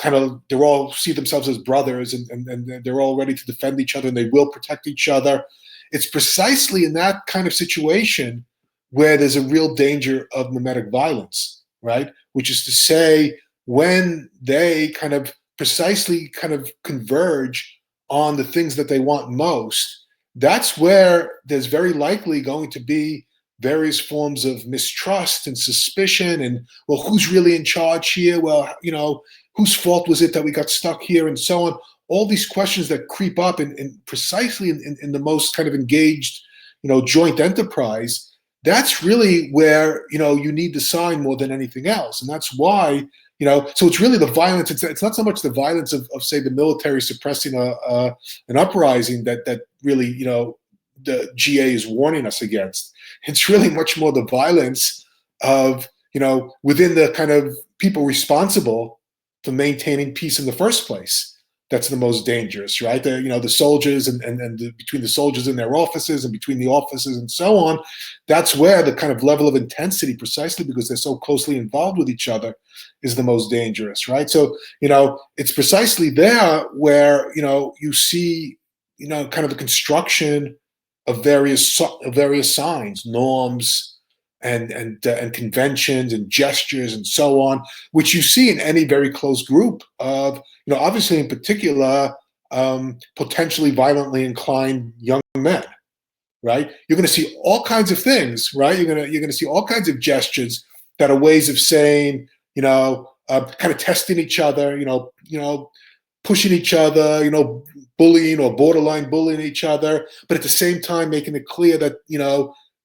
see themselves as brothers, and they're all ready to defend each other, and they will protect each other. It's precisely in that kind of situation where there's a real danger of mimetic violence, right? Which is to say, when they kind of precisely kind of converge on the things that they want most, that's where there's very likely going to be various forms of mistrust and suspicion, and, well, who's really in charge here? Well, whose fault was it that we got stuck here, and so on. All these questions that creep up in precisely in the most kind of engaged, joint enterprise. That's really where you need the sign more than anything else, and that's why so it's really the violence. It's not so much the violence of say the military suppressing an uprising that really the GA is warning us against. It's really much more the violence of within the kind of people responsible for maintaining peace in the first place. That's the most dangerous, right? The soldiers and between the soldiers in their offices and between the offices and so on. That's where the kind of level of intensity, precisely because they're so closely involved with each other, is the most dangerous, right? So it's precisely there where you see kind of the construction of various signs, norms, and conventions and gestures and so on, which you see in any very close group of, obviously in particular, potentially violently inclined young men, right? You're going to see all kinds of things, right? You're going to see all kinds of gestures that are ways of saying, kind of testing each other, pushing each other, bullying or borderline bullying each other, but at the same time making it clear that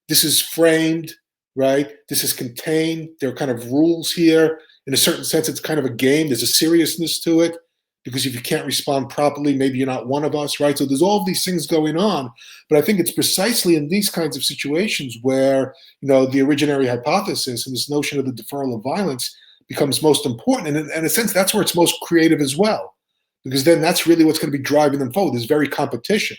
this is framed, right? This is contained. There are kind of rules here. In a certain sense, it's kind of a game. There's a seriousness to it because if you can't respond properly, maybe you're not one of us, right? So there's all of these things going on. But I think it's precisely in these kinds of situations where, the originary hypothesis and this notion of the deferral of violence becomes most important. And in a sense, that's where it's most creative as well, because then that's really what's going to be driving them forward. There's very competition,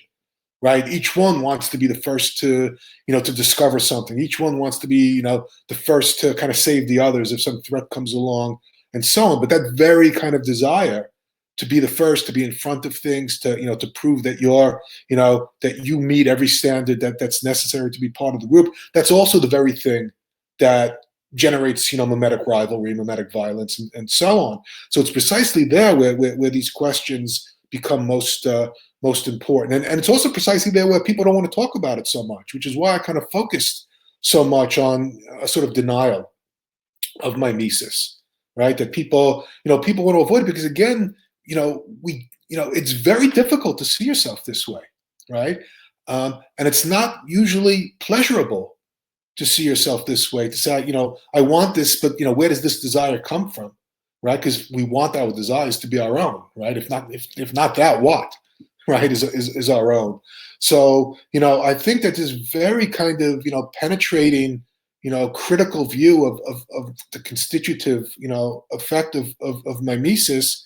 right? Each one wants to be the first to discover something. Each one wants to be, the first to kind of save the others if some threat comes along and so on. But that very kind of desire to be the first, to be in front of things, to prove that that you meet every standard that's necessary to be part of the group. That's also the very thing that generates, mimetic rivalry, mimetic violence, and so on. So it's precisely there where these questions become most important. And it's also precisely there where people don't want to talk about it so much, which is why I kind of focused so much on a sort of denial of mimesis, right? That people want to avoid it because, again, it's very difficult to see yourself this way, right? And it's not usually pleasurable to see yourself this way, to say, I want this, but, where does this desire come from, right? Because we want our desires to be our own, right? If not that, what, right, is our own. So, I think that this very kind of, penetrating, critical view of the constitutive, effect of mimesis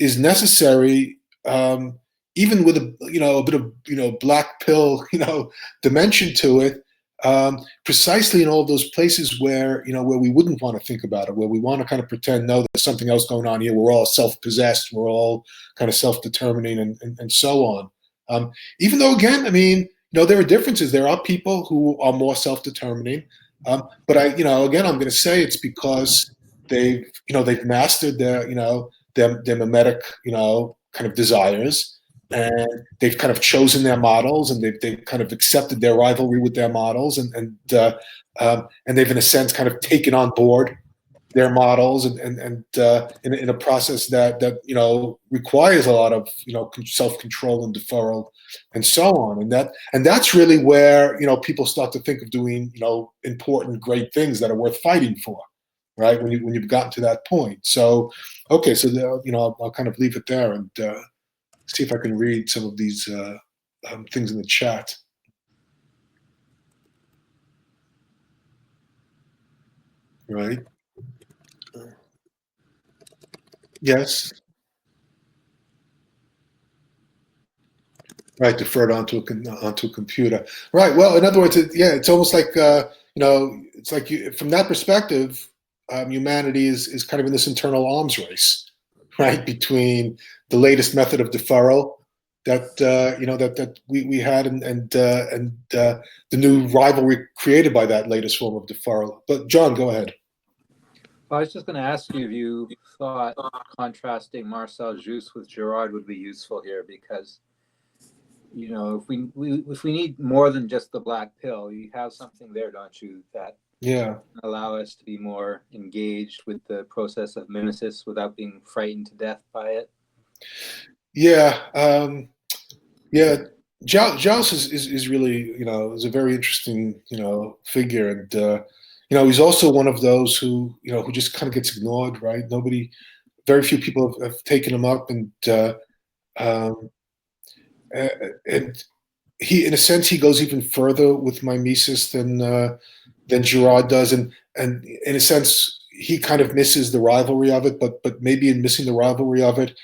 is necessary, even with a bit of black pill dimension to it, precisely in all those places where where we wouldn't want to think about it, where we want to kind of pretend, no, there's something else going on here. We're all self-possessed. We're all kind of self-determining and so on. Even though, again, I mean, there are differences. There are people who are more self-determining, but again, I'm going to say it's because they've mastered their mimetic, kind of desires, and they've kind of chosen their models, and they've kind of accepted their rivalry with their models, and they've in a sense kind of taken on board their models, and in a process that requires a lot of self-control and deferral and so on, and that's really where people start to think of doing important, great things that are worth fighting for. Right, when you've gotten to that point. So, okay, so I'll kind of leave it there and see if I can read some of these things in the chat. Right. Yes. Right, deferred onto a computer. Right. Well, in other words, it's almost like it's like from that perspective. Humanity is kind of in this internal arms race, right, between the latest method of deferral that that we had and the new rivalry created by that latest form of deferral. But John, go ahead. Well, I was just going to ask you if you thought contrasting Marcel Jousse with Girard would be useful here, because if we need more than just the black pill, you have something there, don't you, that allow us to be more engaged with the process of mimesis without being frightened to death by it? Yeah. Jousse is really, is a very interesting, figure. And, he's also one of those who just kind of gets ignored, right? Very few people have taken him up, and he, in a sense, he goes even further with mimesis than Girard does, and in a sense, he kind of misses the rivalry of it. But maybe in missing the rivalry of it,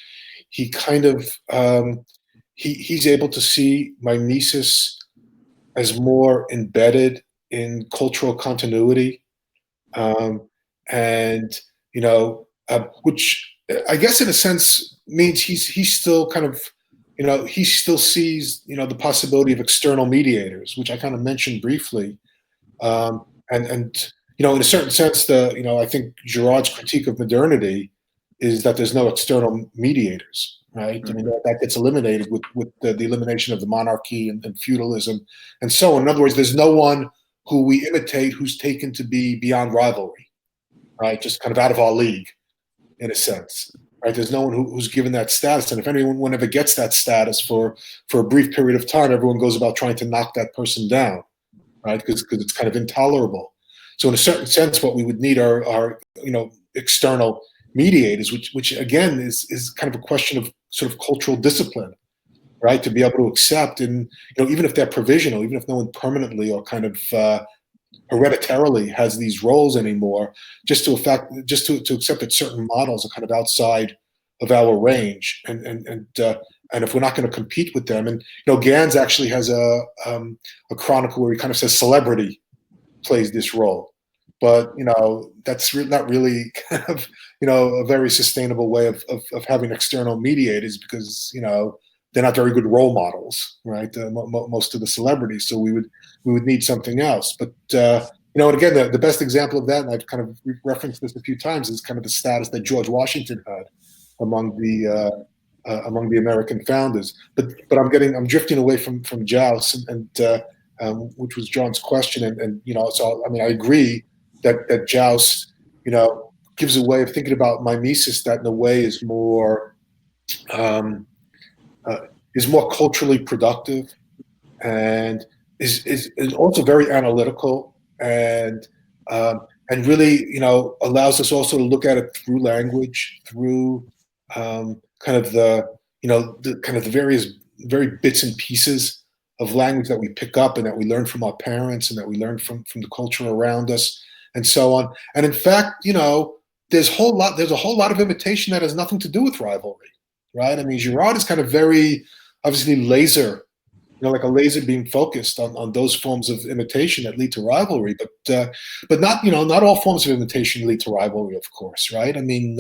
he kind of he's able to see mimesis as more embedded in cultural continuity, and which I guess in a sense means he's still kind of he still sees the possibility of external mediators, which I kind of mentioned briefly, and in a certain sense, I think Girard's critique of modernity is that there's no external mediators, right? I mean, that gets eliminated with the elimination of the monarchy and feudalism and so on. In other words, there's no one who we imitate who's taken to be beyond rivalry, right? Just kind of out of our league, in a sense, right? There's no one who's given that status. And if anyone ever gets that status for a brief period of time, everyone goes about trying to knock that person down, right? Because it's kind of intolerable. So in a certain sense, what we would need are external mediators, which again is kind of a question of sort of cultural discipline, right? To be able to accept, and even if they're provisional, even if no one permanently or kind of hereditarily has these roles anymore, just to accept that certain models are kind of outside of our range, and if we're not going to compete with them, and Gans actually has a chronicle where he kind of says celebrity plays this role, but that's not really kind of a very sustainable way of having external mediators, because they're not very good role models, right? Most of the celebrities, so we would need something else. But and again, the best example of that, and I've kind of referenced this a few times, is kind of the status that George Washington had among the American founders. But I'm drifting away from Joust, and which was John's question, and so I mean, I agree that Joust gives a way of thinking about mimesis that in a way is more culturally productive, and is also very analytical, and really allows us also to look at it through language, through kind of the various very bits and pieces of language that we pick up and that we learn from our parents and that we learn from the culture around us and so on. And in fact, there's a whole lot of imitation that has nothing to do with rivalry, right? I mean, Girard is kind of very obviously laser, like a laser beam focused on those forms of imitation that lead to rivalry, but not not all forms of imitation lead to rivalry, of course, right? I mean,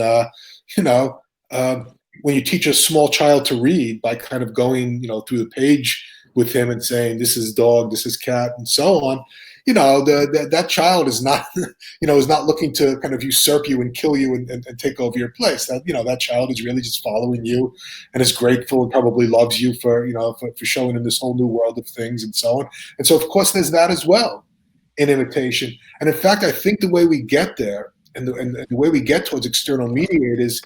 when you teach a small child to read by kind of going through the page with him and saying this is dog, this is cat, and so on, that child is not is not looking to kind of usurp you and kill you and take over your place. That child is really just following you and is grateful and probably loves you for for showing him this whole new world of things and so on. And so of course there's that as well in imitation. And in fact, I think the way we get there and the way we get towards external mediators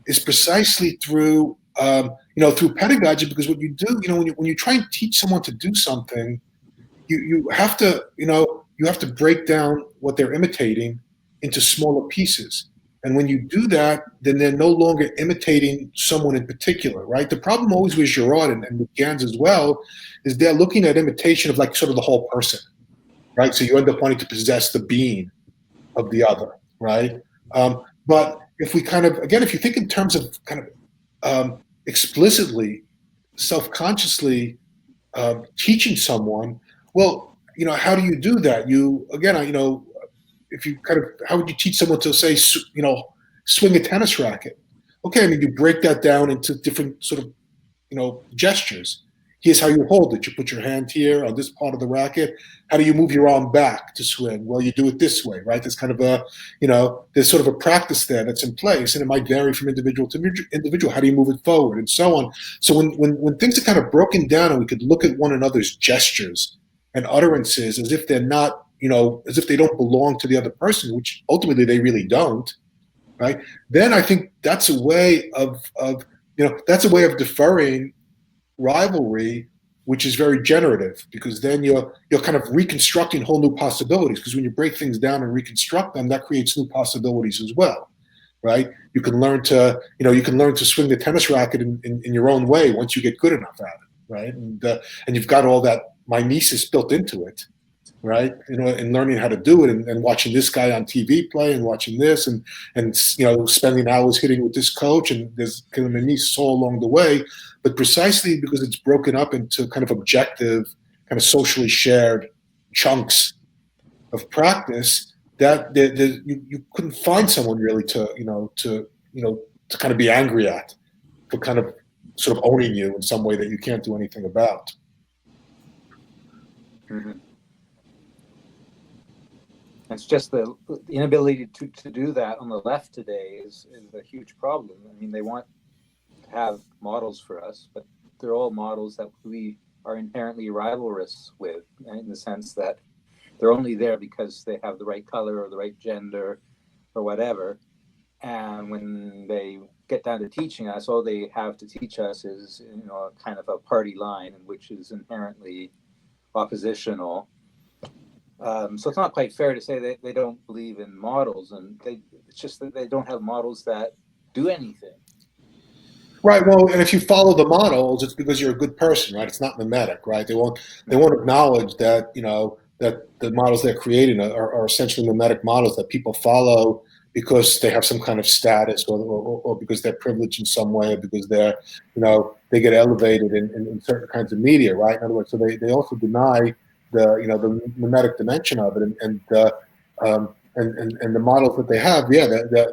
is precisely through through pedagogy, because what you do, when you try and teach someone to do something, you have to break down what they're imitating into smaller pieces. And when you do that, then they're no longer imitating someone in particular, right? The problem always with Girard and with Gans as well is they're looking at imitation of like sort of the whole person, right? So you end up wanting to possess the being of the other, right? But if we if you think in terms of kind of explicitly, self-consciously teaching someone, well, how do you do that? If you how would you teach someone to say, swing a tennis racket? Okay, I mean, you break that down into different sort of, gestures. Here's how you hold it. You put your hand here on this part of the racket. How do you move your arm back to swing? Well, you do it this way, right? There's kind of there's sort of a practice there that's in place, and it might vary from individual to individual. How do you move it forward, and so on? So when things are kind of broken down, and we could look at one another's gestures and utterances as if they're not, as if they don't belong to the other person, which ultimately they really don't, right? Then I think that's a way of deferring rivalry, which is very generative, because then you're kind of reconstructing whole new possibilities, because when you break things down and reconstruct them, that creates new possibilities as well, right? You can learn to swing the tennis racket in your own way once you get good enough at it, right? And you've got all that mimesis built into it, right? And learning how to do it, and watching this guy on TV play, and watching this, and spending hours hitting with this coach, and there's kind of mimesis all along the way. But precisely because it's broken up into kind of objective, kind of socially shared chunks of practice, that you couldn't find someone really to kind of be angry at, for kind of sort of owning you in some way that you can't do anything about. Mm-hmm. It's just the inability to do that on the left today is a huge problem. I mean, they want to have models for us, but they're all models that we are inherently rivalrous with, in the sense that they're only there because they have the right color or the right gender or whatever. And when they get down to teaching us, all they have to teach us is, a kind of a party line, which is inherently oppositional. So it's not quite fair to say that they don't believe in models, and it's just that they don't have models that do anything. Right. Well, and if you follow the models, it's because you're a good person, right? It's not mimetic, right? They won't acknowledge that that the models they're creating are essentially mimetic models that people follow because they have some kind of status, or because they're privileged in some way, or because they're they get elevated in certain kinds of media, right? In other words, so they also deny the mimetic dimension of it, and the models that they have, yeah,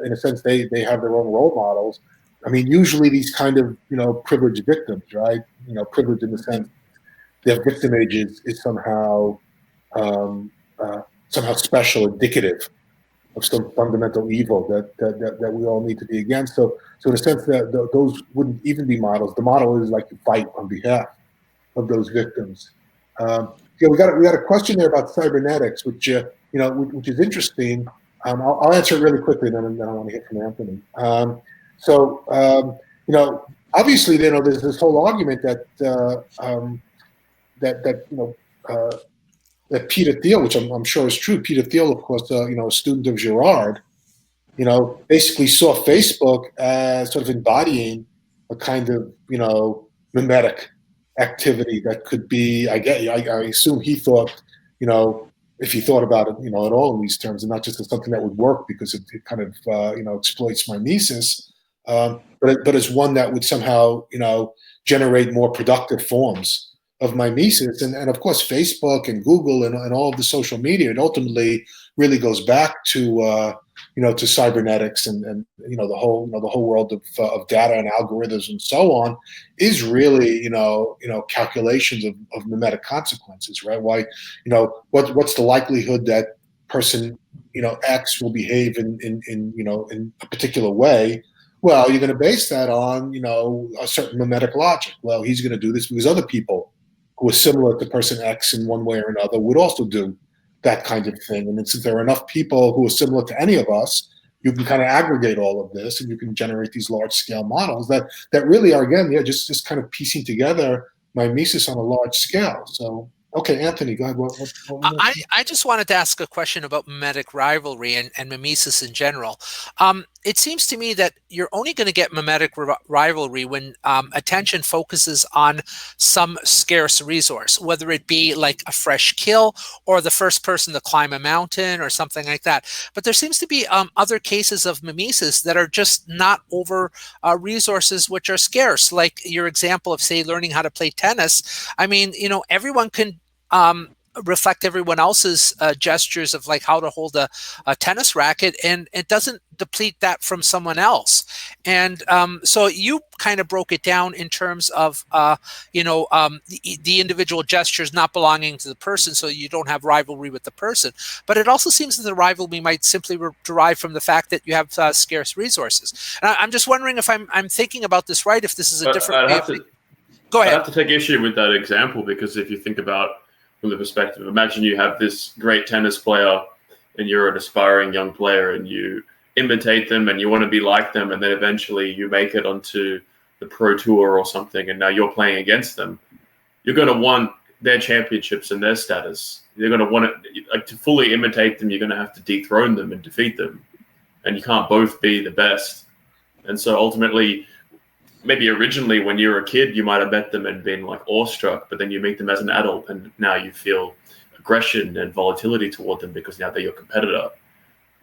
in a sense they have their own role models. I mean, usually these kind of privileged victims, right? Privilege in the sense their victimage is somehow somehow special, indicative of some fundamental evil that we all need to be against. So in a sense, that those wouldn't even be models. The model is like to fight on behalf of those victims. Yeah, we got a question there about cybernetics, which which is interesting. I'll answer it really quickly, then I want to hear from Anthony. So obviously, there's this whole argument that Peter Thiel, which I'm sure is true. Peter Thiel, of course, a student of Girard, basically saw Facebook as sort of embodying a kind of mimetic activity that could be. I assume he thought, if he thought about it, at all in these terms, and not just as something that would work because it kind of exploits mimesis, but as one that would somehow generate more productive forms of mimesis. And of course, Facebook and Google and all of the social media, it ultimately really goes back to to cybernetics and the whole world of data and algorithms and so on, is really calculations of mimetic consequences, right? Why what's the likelihood that person X will behave in a particular way? Well, you're going to base that on a certain mimetic logic. Well, he's going to do this because other people who are similar to person X in one way or another would also do that kind of thing. And since there are enough people who are similar to any of us, you can kind of aggregate all of this, and you can generate these large scale models that really are, again, just kind of piecing together mimesis on a large scale. So, okay, Anthony, go ahead. I just wanted to ask a question about mimetic rivalry and mimesis in general. It seems to me that you're only going to get mimetic rivalry when attention focuses on some scarce resource, whether it be like a fresh kill or the first person to climb a mountain or something like that. But there seems to be other cases of mimesis that are just not over resources which are scarce, like your example of, say, learning how to play tennis. I mean, everyone can reflect everyone else's gestures of like how to hold a tennis racket, and it doesn't deplete that from someone else. And so you kind of broke it down in terms of the individual gestures not belonging to the person, so you don't have rivalry with the person. But it also seems that the rivalry might simply derive from the fact that you have scarce resources. And I'm just wondering if I'm thinking about this right, if this is a different way. Go ahead. I have to take issue with that example, because if you think about from the perspective, imagine you have this great tennis player and you're an aspiring young player and you imitate them and you want to be like them, and then eventually you make it onto the pro tour or something, and now you're playing against them. You're going to want their championships and their status. You're going to want it, like, to fully imitate them. You're going to have to dethrone them and defeat them, and you can't both be the best. And so ultimately, maybe originally when you were a kid, you might have met them and been like awestruck, but then you meet them as an adult and now you feel aggression and volatility toward them because now they're your competitor.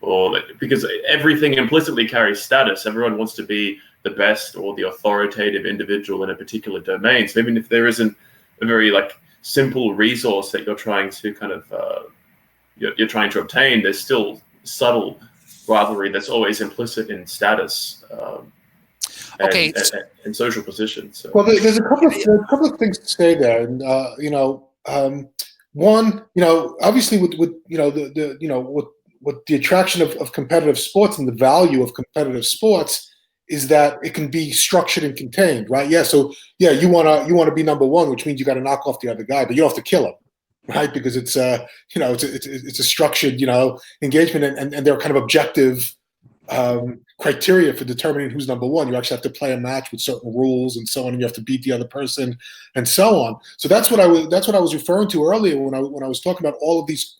Or because everything implicitly carries status. Everyone wants to be the best or the authoritative individual in a particular domain. So even if there isn't a very like simple resource that you're trying to kind of you're trying to obtain, there's still subtle rivalry that's always implicit in status. And social positions. So. Well, there's a couple of things to say there, and one, obviously with what what the attraction of competitive sports and the value of competitive sports is that it can be structured and contained, right? Yeah. So yeah, you wanna be number one, which means you got to knock off the other guy, but you don't have to kill him, right? Because it's it's a structured engagement, and there are kind of objective criteria for determining who's number one. You actually have to play a match with certain rules and so on, and you have to beat the other person and so on. So that's what I was referring to earlier when I was talking about all of these.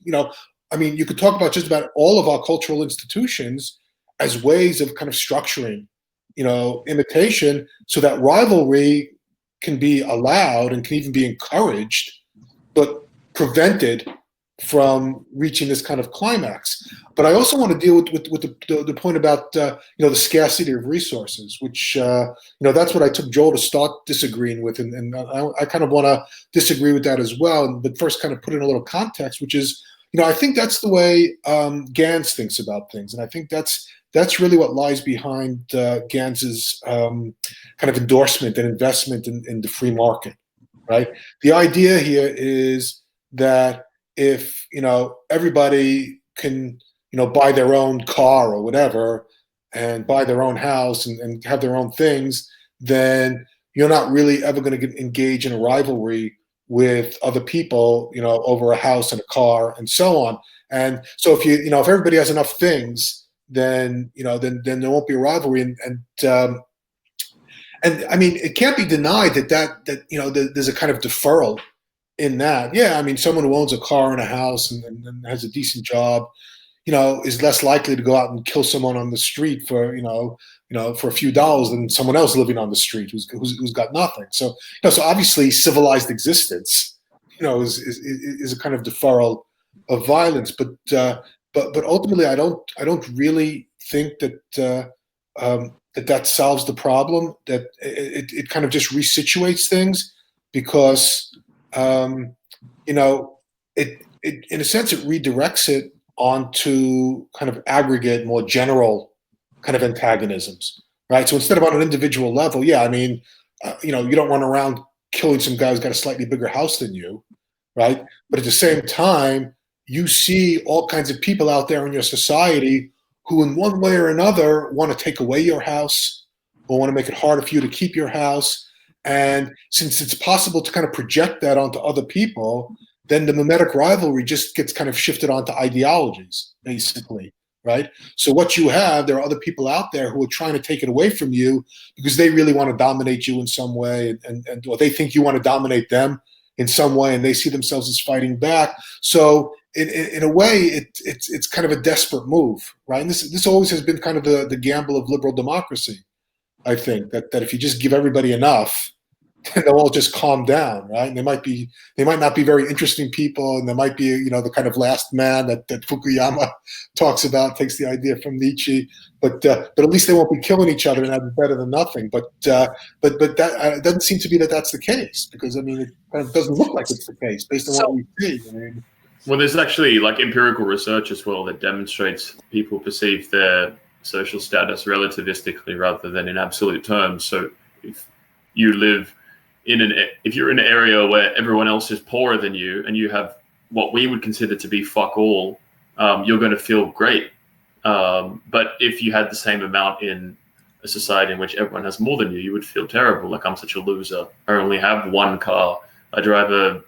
I mean, you could talk about just about all of our cultural institutions as ways of kind of structuring, imitation, so that rivalry can be allowed and can even be encouraged, but prevented from reaching this kind of climax. But I also want to deal with the point about the scarcity of resources, which that's what I took Joel to start disagreeing with, and I kind of want to disagree with that as well. But first, kind of put in a little context, which is I think that's the way Gans thinks about things, and I think that's really what lies behind Gans's kind of endorsement and investment in the free market, right? The idea here is that if everybody can buy their own car or whatever, and buy their own house and have their own things, then you're not really ever going to engage in a rivalry with other people, over a house and a car and so on. And so if if everybody has enough things, then then there won't be a rivalry. And I mean, it can't be denied that there's a kind of deferral in that. Yeah, I mean, someone who owns a car and a house and has a decent job, is less likely to go out and kill someone on the street for for a few dollars than someone else living on the street who's got nothing. So so obviously civilized existence, is a kind of deferral of violence. But ultimately, I don't really think that that solves the problem. That it kind of just resituates things, because it in a sense it redirects it onto kind of aggregate, more general kind of antagonisms, right? So instead of on an individual level, yeah, I mean, you don't run around killing some guy who's got a slightly bigger house than you, right? But at the same time, you see all kinds of people out there in your society who in one way or another want to take away your house or want to make it harder for you to keep your house. And since it's possible to kind of project that onto other people, then the mimetic rivalry just gets kind of shifted onto ideologies, basically, right? So what you have, there are other people out there who are trying to take it away from you because they really want to dominate you in some way, and or they think you want to dominate them in some way, and they see themselves as fighting back. So in a way, it's kind of a desperate move, right? And this always has been kind of the gamble of liberal democracy. I think that if you just give everybody enough, then they'll all just calm down, right? And they might not be very interesting people, and there might be the kind of last man that Fukuyama talks about, takes the idea from Nietzsche, but at least they won't be killing each other, and that'd be better than nothing. But that it doesn't seem to be that's the case, because I mean it kind of doesn't look like it's the case based on what we see. I mean, well, there's actually empirical research as well that demonstrates people perceive their social status relativistically rather than in absolute terms. So if you live if you're in an area where everyone else is poorer than you and you have what we would consider to be fuck all, you're going to feel great. But if you had the same amount in a society in which everyone has more than you would feel terrible. Like, I'm such a loser. I only have one car. I drive a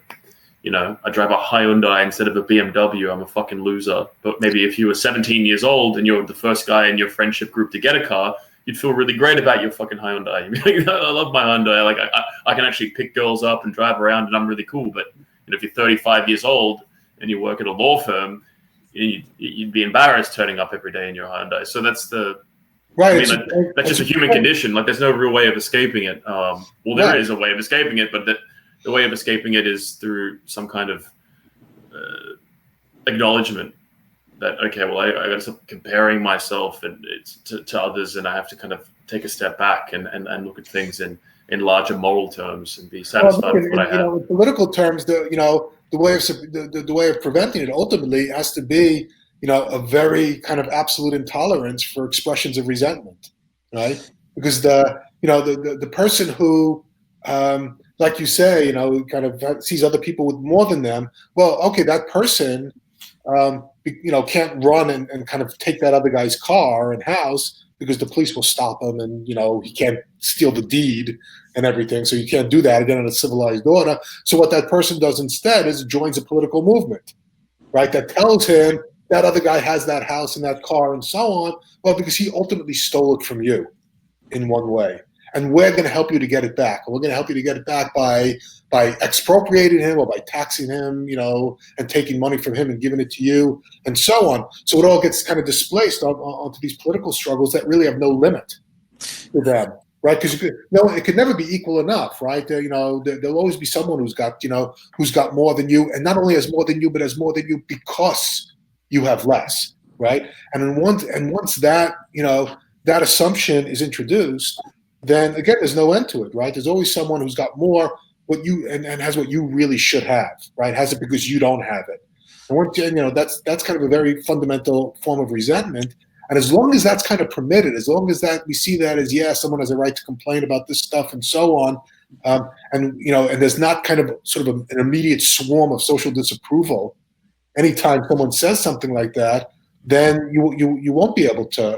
Hyundai instead of a BMW. I'm a fucking loser. But maybe if you were 17 years old and you're the first guy in your friendship group to get a car, you'd feel really great about your fucking Hyundai. You'd be like, I love my Hyundai. Like, I can actually pick girls up and drive around, and I'm really cool. But if you're 35 years old and you work at a law firm, you'd be embarrassed turning up every day in your Hyundai. So that's the right. I mean, that's just a human condition. Like, there's no real way of escaping it. There is a way of escaping it, but the way of escaping it is through some kind of acknowledgement that, okay, well, I got to stop comparing myself to others, and I have to kind of take a step back and look at things in larger moral terms and be satisfied with what I have. In political terms, the way of preventing it ultimately has to be, a very kind of absolute intolerance for expressions of resentment, right? Because the person who, like you say, kind of sees other people with more than them. Well, okay, that person can't run and kind of take that other guy's car and house because the police will stop him, and he can't steal the deed and everything. So you can't do that again in a civilized order. So what that person does instead is joins a political movement, right? That tells him that other guy has that house and that car and so on. Well, because he ultimately stole it from you in one way. And we're going to help you to get it back. And we're going to help you to get it back by expropriating him or by taxing him, and taking money from him and giving it to you and so on. So it all gets kind of displaced onto these political struggles that really have no limit to them, right? Because it could never be equal enough, right? There'll always be someone who's got more than you, and not only has more than you, but has more than you because you have less, right? And once that that assumption is introduced, then again, there's no end to it, right? There's always someone who's got more and has what you really should have, right? Has it because you don't have it. And that's kind of a very fundamental form of resentment. And as long as that's kind of permitted, as long as that we see that as, someone has a right to complain about this stuff and so on, and there's not kind of sort of an immediate swarm of social disapproval anytime someone says something like that, then you won't be able to